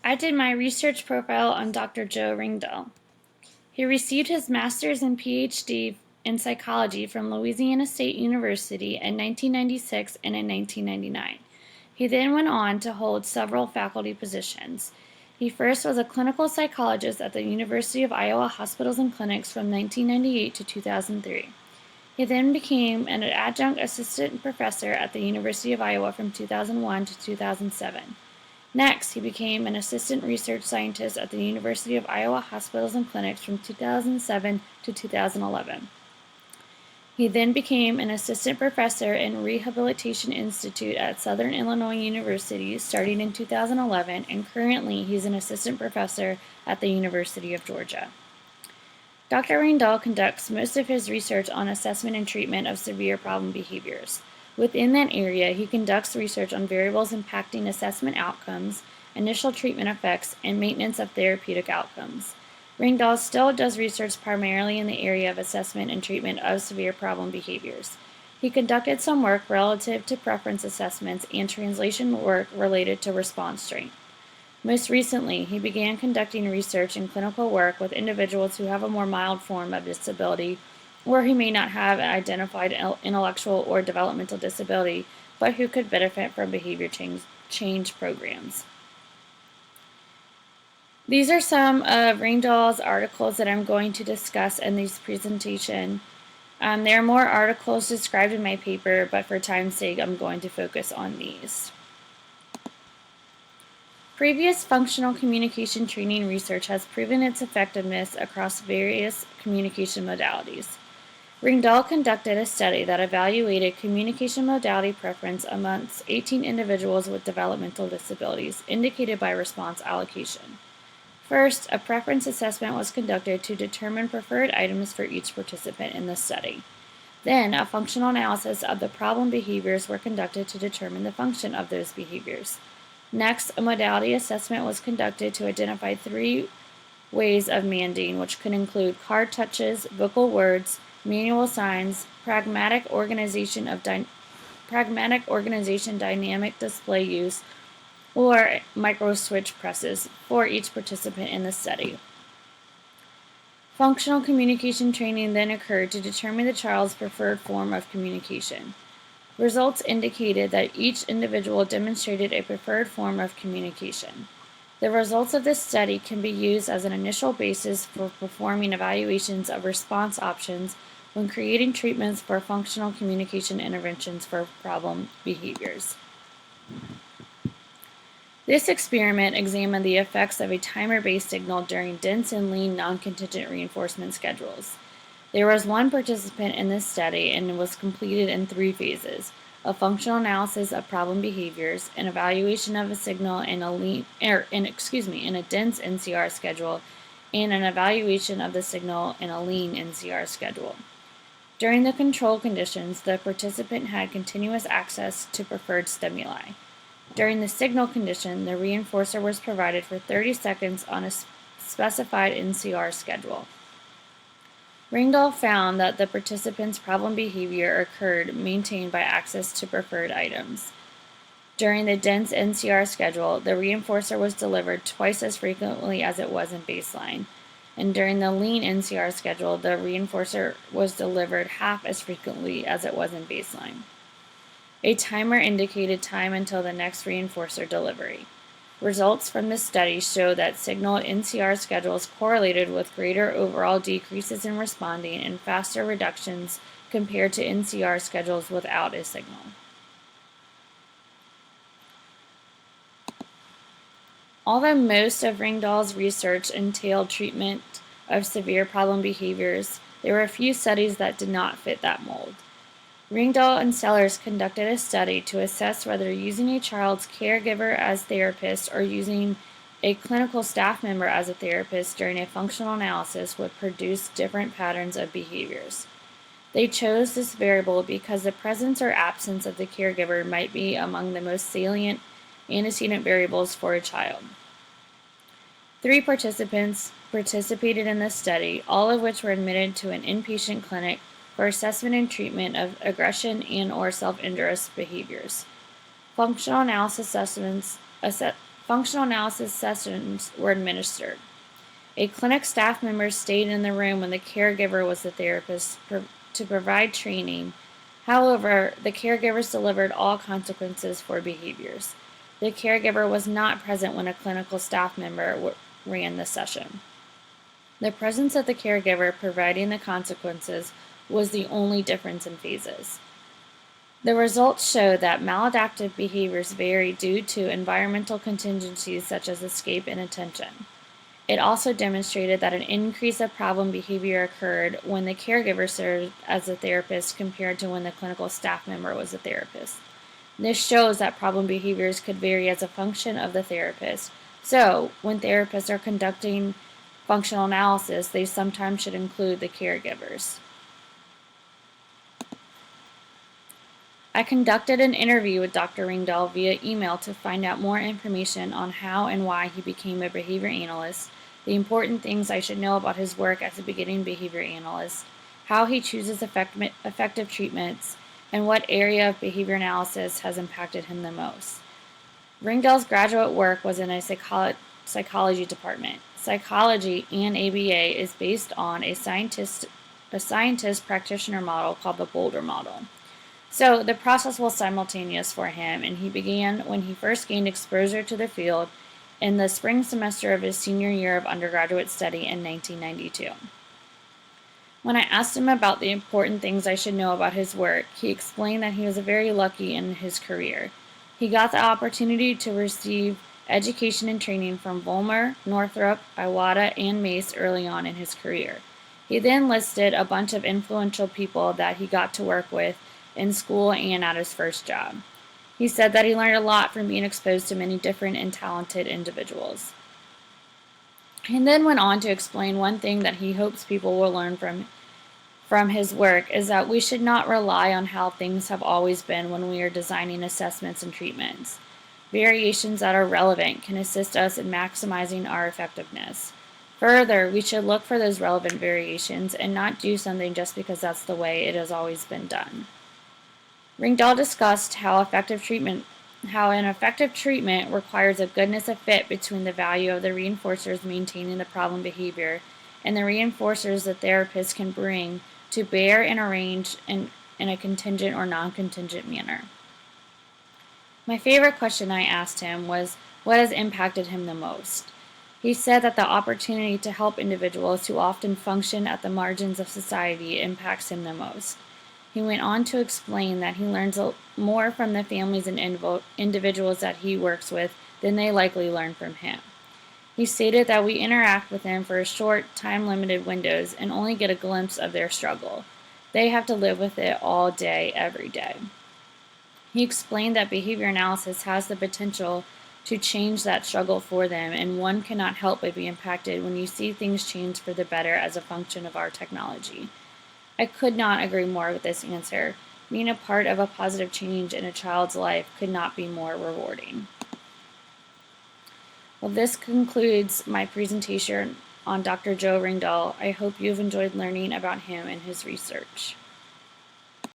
I did my research profile on Dr. Joe Ringdahl. He received his master's and PhD in psychology from Louisiana State University in 1996 and in 1999. He then went on to hold several faculty positions. He first was a clinical psychologist at the University of Iowa Hospitals and Clinics from 1998 to 2003. He then became an adjunct assistant professor at the University of Iowa from 2001 to 2007. Next, he became an assistant research scientist at the University of Iowa Hospitals and Clinics from 2007 to 2011. He then became an assistant professor in Rehabilitation Institute at Southern Illinois University starting in 2011, and currently he's an assistant professor at the University of Georgia. Dr. Ringdahl conducts most of his research on assessment and treatment of severe problem behaviors. Within that area, he conducts research on variables impacting assessment outcomes, initial treatment effects, and maintenance of therapeutic outcomes. Ringdahl still does research primarily in the area of assessment and treatment of severe problem behaviors. He conducted some work relative to preference assessments and translation work related to response strength. Most recently, he began conducting research and clinical work with individuals who have a more mild form of disability or who may not have an identified intellectual or developmental disability, but who could benefit from behavior change programs. These are some of Ringdahl's articles that I'm going to discuss in this presentation. There are more articles described in my paper, but for time's sake, I'm going to focus on these. Previous functional communication training research has proven its effectiveness across various communication modalities. Ringdahl conducted a study that evaluated communication modality preference amongst 18 individuals with developmental disabilities, indicated by response allocation. First, a preference assessment was conducted to determine preferred items for each participant in the study. Then, a functional analysis of the problem behaviors were conducted to determine the function of those behaviors. Next, a modality assessment was conducted to identify 3 ways of manding, which could include card touches, vocal words, manual signs, pragmatic organization, dynamic display use, or micro switch presses for each participant in the study. Functional communication training then occurred to determine the child's preferred form of communication. Results indicated that each individual demonstrated a preferred form of communication. The results of this study can be used as an initial basis for performing evaluations of response options when creating treatments for functional communication interventions for problem behaviors. This experiment examined the effects of a timer-based signal during dense and lean non-contingent reinforcement schedules. There was 1 participant in this study and it was completed in 3 phases: a functional analysis of problem behaviors, an evaluation of a signal in a dense NCR schedule, and an evaluation of the signal in a lean NCR schedule. During the control conditions, the participant had continuous access to preferred stimuli. During the signal condition, the reinforcer was provided for 30 seconds on a specified NCR schedule. Ringdahl found that the participants' problem behavior occurred maintained by access to preferred items. During the dense NCR schedule, the reinforcer was delivered twice as frequently as it was in baseline, and during the lean NCR schedule, the reinforcer was delivered half as frequently as it was in baseline. A timer indicated time until the next reinforcer delivery. Results from this study show that signal NCR schedules correlated with greater overall decreases in responding and faster reductions compared to NCR schedules without a signal. Although most of Ringdahl's research entailed treatment of severe problem behaviors, there were a few studies that did not fit that mold. Ringdahl and Sellers conducted a study to assess whether using a child's caregiver as therapist or using a clinical staff member as a therapist during a functional analysis would produce different patterns of behaviors. They chose this variable because the presence or absence of the caregiver might be among the most salient antecedent variables for a child. 3 participants participated in this study, all of which were admitted to an inpatient clinic for assessment and treatment of aggression and/or self-injurious behaviors. Functional analysis Functional analysis sessions were administered. A clinic staff member stayed in the room when the caregiver was the therapist to provide training. However, the caregivers delivered all consequences for behaviors. The caregiver was not present when a clinical staff member ran the session. The presence of the caregiver providing the consequences was the only difference in phases. The results show that maladaptive behaviors vary due to environmental contingencies such as escape and attention. It also demonstrated that an increase of problem behavior occurred when the caregiver served as a therapist compared to when the clinical staff member was a therapist. This shows that problem behaviors could vary as a function of the therapist. So, when therapists are conducting functional analysis, they sometimes should include the caregivers. I conducted an interview with Dr. Ringdahl via email to find out more information on how and why he became a behavior analyst, the important things I should know about his work as a beginning behavior analyst, how he chooses effective treatments, and what area of behavior analysis has impacted him the most. Ringdahl's graduate work was in a psychology department. Psychology and ABA is based on a scientist practitioner model called the Boulder model. So the process was simultaneous for him, and he began when he first gained exposure to the field in the spring semester of his senior year of undergraduate study in 1992. When I asked him about the important things I should know about his work, he explained that he was very lucky in his career. He got the opportunity to receive education and training from Vollmer, Northrop, Iwata, and Mace early on in his career. He then listed a bunch of influential people that he got to work with in school and at his first job. He said that he learned a lot from being exposed to many different and talented individuals. He then went on to explain one thing that he hopes people will learn from his work is that we should not rely on how things have always been when we are designing assessments and treatments. Variations that are relevant can assist us in maximizing our effectiveness. Further, we should look for those relevant variations and not do something just because that's the way it has always been done. Ringdahl discussed how an effective treatment requires a goodness of fit between the value of the reinforcers maintaining the problem behavior and the reinforcers the therapist can bring to bear and arrange in a contingent or non-contingent manner. My favorite question I asked him was, what has impacted him the most? He said that the opportunity to help individuals who often function at the margins of society impacts him the most. He went on to explain that he learns more from the families and individuals that he works with than they likely learn from him. He stated that we interact with them for a short, time-limited windows and only get a glimpse of their struggle. They have to live with it all day, every day. He explained that behavior analysis has the potential to change that struggle for them, and one cannot help but be impacted when you see things change for the better as a function of our technology. I could not agree more with this answer. Being a part of a positive change in a child's life could not be more rewarding. Well, this concludes my presentation on Dr. Joe Ringdahl. I hope you've enjoyed learning about him and his research.